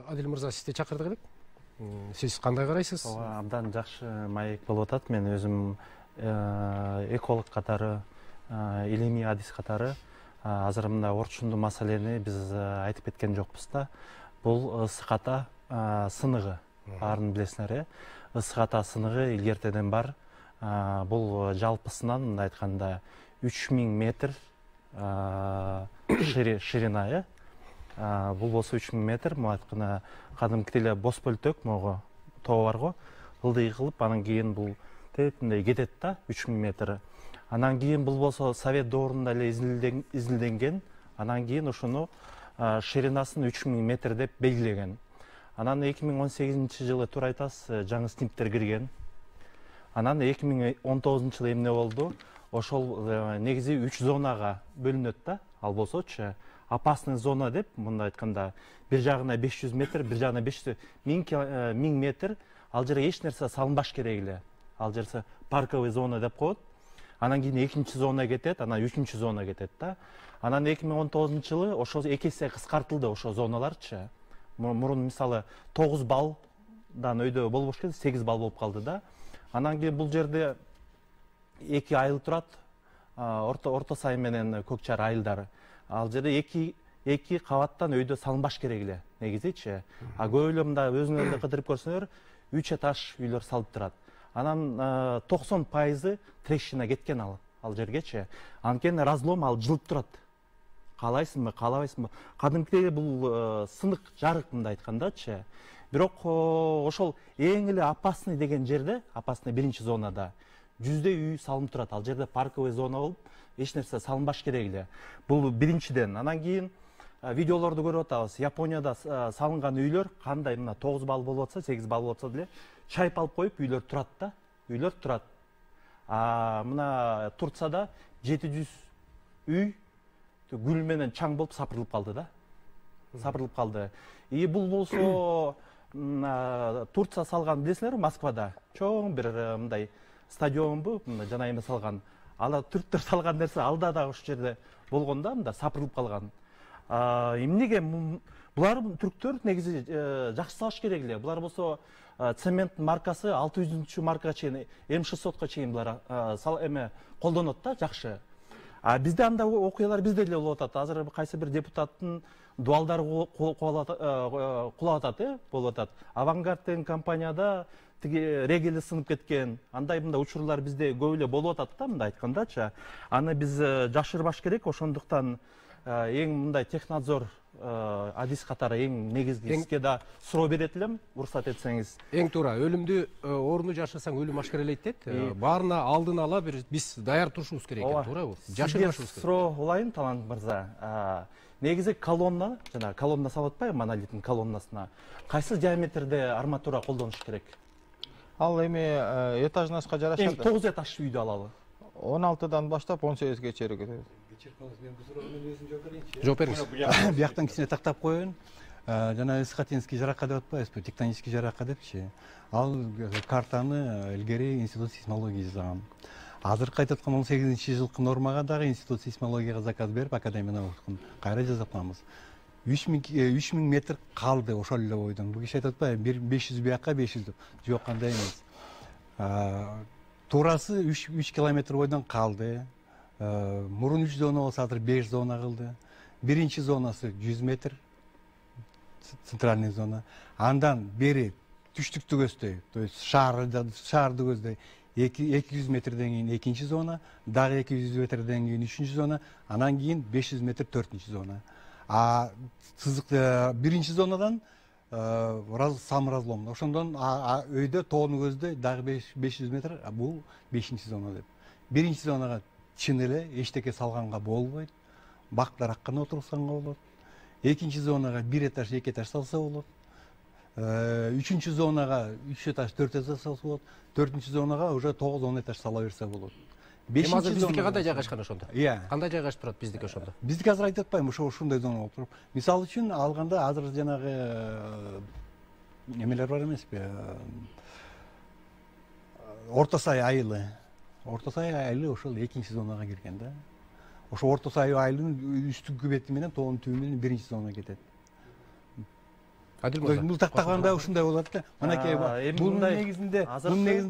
Адил мырза, сизди чакырдык элек. Сиз кандай карайсыз? Абдан жакшы маек болуп атат. Мен өзүм эколог катары, илимий адис катары азыр мындай орчундуу маселени биз айтып кеткен жокпуз да. Бул ысык ата сыныгы. Баарын билесиңер, ысык ата сыныгы илгертеден бар. Бул жалпысынан мындай айтканда 3000 метр ширина. Бул болсо 3000 метр, айтканда кадимкидей эле бос бөлтөк могу тоо бар го, ылдый кылып, анан кийин бул мындай кетет да, 3000 метр. Анан кийин бул болсо Совет доорунда эле изилденген, анан кийин ошону ширинасын 3000 метр деп белгилеген. Анан 2018-жылы туура айтасыз, жаңы сниптер кирген. Анан 2019-жылы эмне болду? Ошол негизи 3 зонага бөлүнөт да, ал болсочу опасный зона деп, мындай айтканда, бир жагына 500 метр, бир жагына 500 1000 метр, ал жерге эч нерсе салынбаш керек эле. Ал жерсе парковый зона деп коет. Анан кийин экинчи зона кетет, анан үчүнчү зона кетет да. Анан 2019-жылы ошо эки эсе кыскартылды ошо зоналарчы. Мурун мисалы 9 баллдан өйдө болбош керек, 8 балл болуп калды да. Анан кийин бул жерде 2 айыл турат, орто сай менен көкчар айылдар. Ал жерде эки кабаттан өйдө салынбаш керек эле, негизичи. Көп эле мында өзүңөр кыдырып көрсөңөр, 3 этаж үйлөр салып турат. Анан 90% трещина кеткен ал жергечи. Анткени разлом ал жылып турат. Каалайсыңбы, каалабайсыңбы? Кадимкидей бул сынык жарык мындай айткандачы. Бирок ошол эң эле опасный деген жерде, опасный биринчи зонада 100 үй салынып турат. Ал жерде парковый зона болуп, эч нерсе салынбаш керек эле. Бул биринчиден. Анан кийин видеолорду көрүп атабыз. Японияда салынган үйлөр кандай мына 9 балл болуп атса, 8 балл болуп атса деле чайып алып коюп үйлөр турат да. Үйлөр турат. Мына Турцияда 700 үй гүл менен чаң болуп сапырылып калды да. Сапырылып калды. Бул болсо Турция салган, билесиңерби, Москвада чоң бир мындай стадионбу, жана эме салган. Ала түрктөр салган нерсе алда да ошол жерде болгон да, мында сапырылып калган. Эмнеге булар түрктөр негизи жакшы салыш керек эле. Булар болсо цемент маркасы 600 маркага чейин, М600га чейин булар колдонот да, жакшы. Бизде анда окуялар бизде эле болуп атат. Азыр кайсы бир депутаттын дуалдары кулап атат, болуп атат. Авангард деген компанияда регели сынып кеткен, андай мында учурлар бизде көп эле болуп атат да, мындай айткандачы. Аны биз жашырбаш керек, ошондуктан эң мындай технадзор адис катары эң негизги сизге да суроо берет элем, уруксат этсеңиз. Эң туура, өлүмдү орунду жашырсаң өлүм ашкерелейт дейт. Баарына алдын ала биз даяр турушубуз керек экен, туурабы? Жашырбашыбыз керек. Суроо улайын, Талант мырза. Негизи колонна, жана колонна салып атпайбы, монолиттин колоннасына кайсы диаметрде арматура колдонуш керек? Ал эми этажнаска жарашат. 9 этаж үйдү алалы. 16дан баштап 18ге чейин кетет. Жооп бериңиз. Бияктан кичине тактап коеюн. Жана Схатинский жаракка деп атпайбызбы, тектонический жаракка депчи. Ал картаны илгери институт сейсмологии жасаган. Азыр айтып аткан 18-жылкы нормага дагы институт сейсмологияга заказ берип, академияда окуткан. Кайра жасап коебуз. 3000 метр калды ошол эле бойдон. Бул киши айтып атпайбы, 500 биякка 500 деп. Жок, кандай эмес. Туурасы 3 километр бойдон калды. Мурун 3 зона болсо азыр 5 зона кылды. Биринчи зонасы 100 метр, центральный зона. Андан бери түштүктү көздөй, то есть шаарды көздөй 200 метрден кийин экинчи зона, дагы 200 метрден кийин үчүнчү зона, анан кийин 500 метр төртүнчү зона. Сызык биринчи зонадан сам разлом. Ошондон өйдө тоону көздөй дагы 500 метр, бул 5-чи зона деп. Биринчи зонага чын эле эчтеке салганга болбойт. Бак дараккана отурганга болот. Экинчи зонага 1 этаж, 2 этаж салса болот. Үчүнчү зонага 3 этаж, 4 этаж салса болот. Төртүнчү зонага уже 9-10 этаж сала берсе болот. Азыр биздики кандай жайгашкан ошондо? Кандай жайгашып турат биздики ошондо? Биздики азыр айтып атпайбы, ушундай зона болуп туруп. Мисалы үчүн алганда азыр жанагы эмелер бар эмеспи? Орто сай айылы. Орто сай айылы ошол экинчи зонага кирген да. Ошо орто сай айылынын үстүнкү бети менен тоонун түбү менен биринчи зонага кетет. Адил мырза. Бул тактаганда ушундай болот да. Мынакей бул негизинде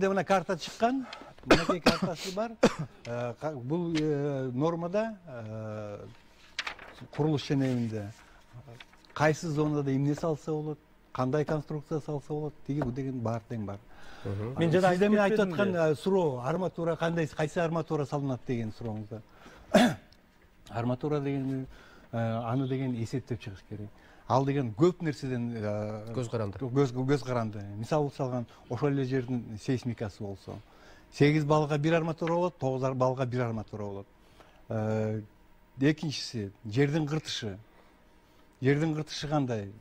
мына карта чыккан. Мынакей картасы бар. Бул нормада курулуш ченеминде кайсы зонада эмне салса болот, кандай конструкция салса болот, деген баары тең бар. Мен жана айтып аткан суроо арматура кандай, кайсы арматура салынат деген сурооңузда. Арматура деген аны деген эсептеп чыгыш керек. Ал деген көп нерседен Көз каранды. Көз каранды. Мисалы салган ошол эле жердин сейсмикасы болсо, 8 балга бир арматура болот, 9 балга бир арматура болот. Экинчиси жердин кыртышы. Жердин кыртышы кандай?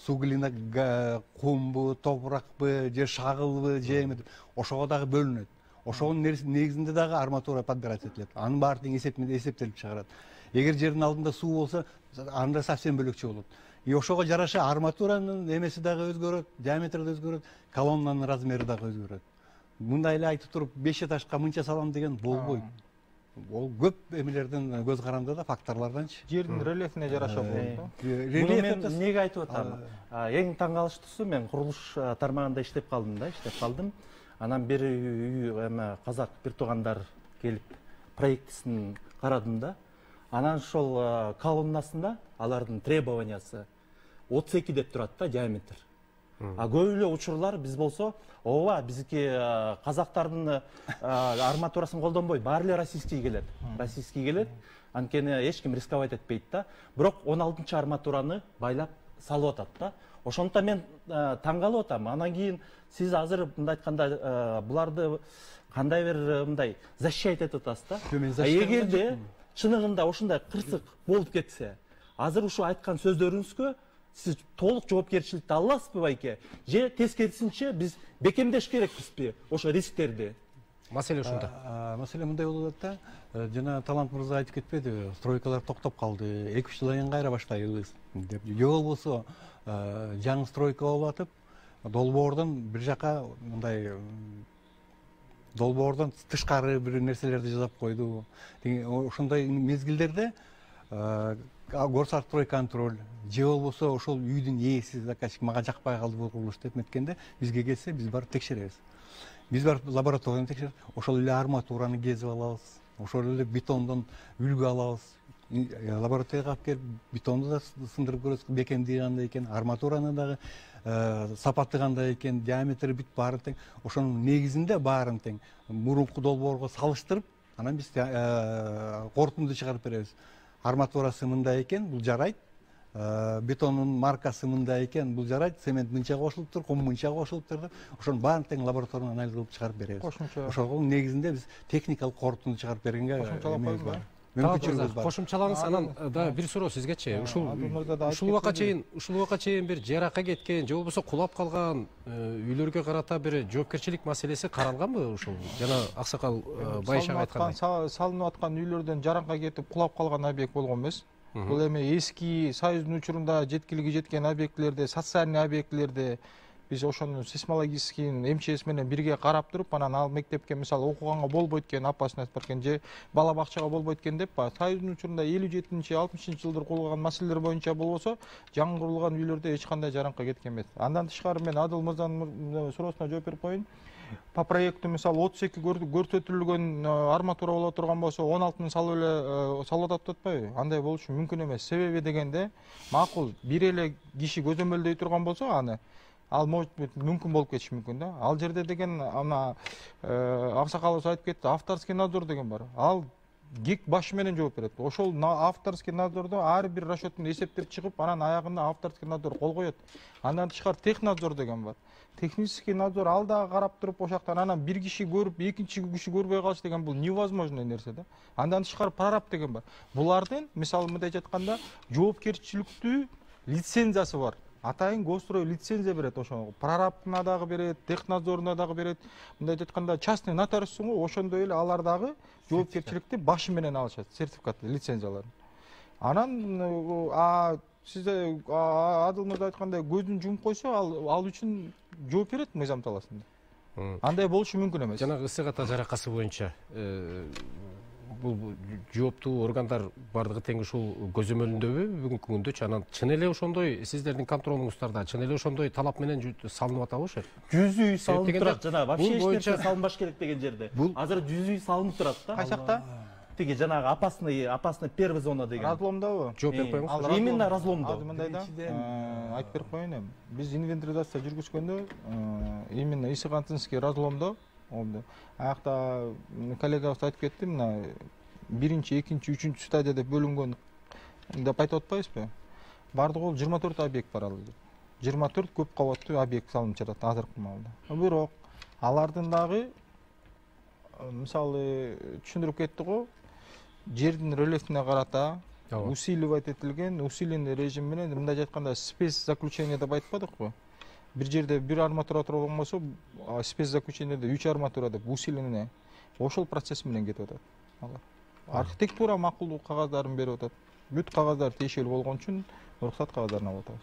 Суу глина, кумбу, топуракпы, же шагылбы, же эме ошого дагы бөлүнөт. Ошонун негизинде дагы арматура подбирать этилет. Анын баары тең эсептелип чыгарат. Эгер жердин алдында суу болсо, анда совсем бөлөкчө болот. Ошого жараша арматуранын эмеси дагы өзгөрөт, диаметри да өзгөрөт, колоннанын размери дагы өзгөрөт. Мындай эле айтып туруп 5 этажга мынча салам деген болбойт. Ол көп эмелерден көз каранды да, факторлордончу. Жердин рельефине жараша болот. Буну мен эмнеге айтып атам? Эң таң калыштуусу, мен курулуш тармагында иштеп калдым. Анан бир үй эме казак бир туугандар келип проектисин карадым да. Анан ошол колоннасында алардын требованиясы 32 деп турат да, диаметр. Көп эле учурлар биз болсо, ооба бизики казактардын арматурасын колдонбойт, баары эле российский келет. Анткени эч ким рисковать этпейт да. Бирок 16-чы арматураны байлап салып атат да. Ошондуктан мен таң калып атам. Анан кийин сиз азыр мындай айтканда буларды кандай бир мындай защищать этип атасыз да. Эгерде чыныгында ушундай кырсык болуп кетсе, азыр ушу айткан сөздөрүңүзгө сиз толук жоопкерчиликти ала аласызбы байке? Же тескерисинче биз бекемдеш керекпизби ошо рисктерди? Маселе ушунда. Маселе мындай болуп атат да. Жана Талант мырза айтып кетпеди, стройкалар токтоп калды. 2-3 жылдан кийин кайра баштайбыз деп. Же болбосо жаңы стройка болуп атып, долбоордон бир жака мындай долбоордон тышкары бир нерселерди жасап койду. Ошондой мезгилдерде Горстрой контроль же болбосо ошол үйдүн ээси заказчик мага жакпай калды бул курулуш деп меткенде бизге келсе биз барып текшеребиз. Биз барып лабораторияны текшерип, ошол эле арматураны кезип алабыз, ошол эле бетондон үлгү алабыз. Лабораторияга алып келип бетонду да сындырып көрөбүз, бекемдиги кандай экен, арматураны дагы сапаты кандай экен, диаметри бүт баары тең. Ошонун негизинде баарын тең мурунку долбоорго салыштырып, анан биз корутунду чыгарып беребиз. Арматурасы мындай экен, бул жарайт. Бетонун маркасы мындай экен, бул жарайт. Цемент мынча кошулуптур, кум мынча кошулуптур деп, ошонун баарын тең лабораторияга анализ кылып чыгарып беребиз. Ошонун негизинде биз техникалык корутунду чыгарып бергенге эмебиз бар. Мүмкүнчүлүгүбүз бар. Кошумчалаңыз, анан да бир суроо сизгечи. Ушул убакка чейин бир жаракка кеткен, же болбосо кулап калган үйлөргө карата бир жоопкерчилик маселеси каралганбы ушул? Жана Аксакал байшак айткандай. Салынып аткан үйлөрдөн жаракка кетип кулап калган объект болгон эмес. Бул эми эски Союздун учурунда жеткилиги жеткен объектлерде, социальный объектлерде биз ошону сейсмологический МЧС менен бирге карап туруп, анан ал мектепке мисалы окуганга болбойт экен, опасность бар экен, же бала бакчага болбойт экен деп, Союздун учурунда 57-60 жылдыр курулган маселелер боюнча болбосо, жаңы курулган үйлөрдө эч кандай жаранка кеткен эмес. Андан тышкары мен Адыл мырзанын суроосуна жооп берип коеюн. По проекту мисалы 32 көрсөтүлгөн арматура боло турган болсо 16-ны салып атат деп атпайбы? Андай болушу мүмкүн эмес. Себеби дегенде, макул бир эле киши көзөмөлдөй турган болсо аны ал мүмкүн болуп кетиши мүмкүн да. Ал жерде деген ана Аксакалов айтып кетти, авторский надзор деген бар. Ал гик башы менен жооп берет. Ошол авторский надзордо ар бир расчетун эсептеп чыгып, анан аягында авторский надзор кол коет. Андан тышкары технадзор деген бар. Технический надзор ал дагы карап туруп ошактан анан бир киши көрүп, экинчи киши көрбөй калыш деген бул невозможный нерсе да. Андан тышкары прораб деген бар. Булардын мисалы мындай айтканда жоопкерчиликтүү лицензиясы бар. Атайын Госстрой лицензия берет ошого. Прорабына дагы берет, технадзоруна дагы берет. Мындай айтканда частный нотариуссуң го, ошондой эле алар дагы жоопкерчиликти башы менен алышат, сертификатты, лицензияларын. Анан сиз Адыл мырза айткандай көзүн жумуп койсо, ал үчүн жооп берет мыйзам талаасында. Андай болушу мүмкүн эмес. Жанагы ысык ата жаракасы боюнча бул жооптуу органдар бардыгы тең ушул көзөмөлүндөбү бүгүнкү күндө? Анан чын эле ошондой сиздердин контролуңуздарда чын эле ошондой талап менен салынып атабы ошо? 100 үй салынып турат, жана вообще эч боюнча нерсе салынбаш керек деген жерде. Азыр 100 үй салынып турат да. Кайсы жакта? Тиги жанагы опасный первый зона деген. Разломдобу? жооп берип коюңузчу. Именно разломдо. Азыр мындай да. Айтып берип коеюн эми. Биз инвентаризация жүргүзгөндө именно Исыкантинский разломдо болду. Аякта коллегабыз айтып кетти, мына биринчи, экинчи, үчүнчү стадия деп бөлүнгөн деп айтып атпайбызбы? Бардыгы 24 объект бар ал. 24 көп кабаттуу объект салынып жатат азыркы маалда. Бирок алардын дагы мисалы түшүндүрүп кетти го, жердин рельефине карата усиливать этилген, усиленный режим менен мындай айтканда спец заключение деп айтпадыкпы? Бир жерде бир арматура турган болсо, спец заключениеде 3 арматура деп усиленный ошол процесс менен кетип атат. Архитектура макулдук кагаздарын берип атат. Бүт кагаздар тиешелүү болгон үчүн уруксат кагаздарын алып атабыз.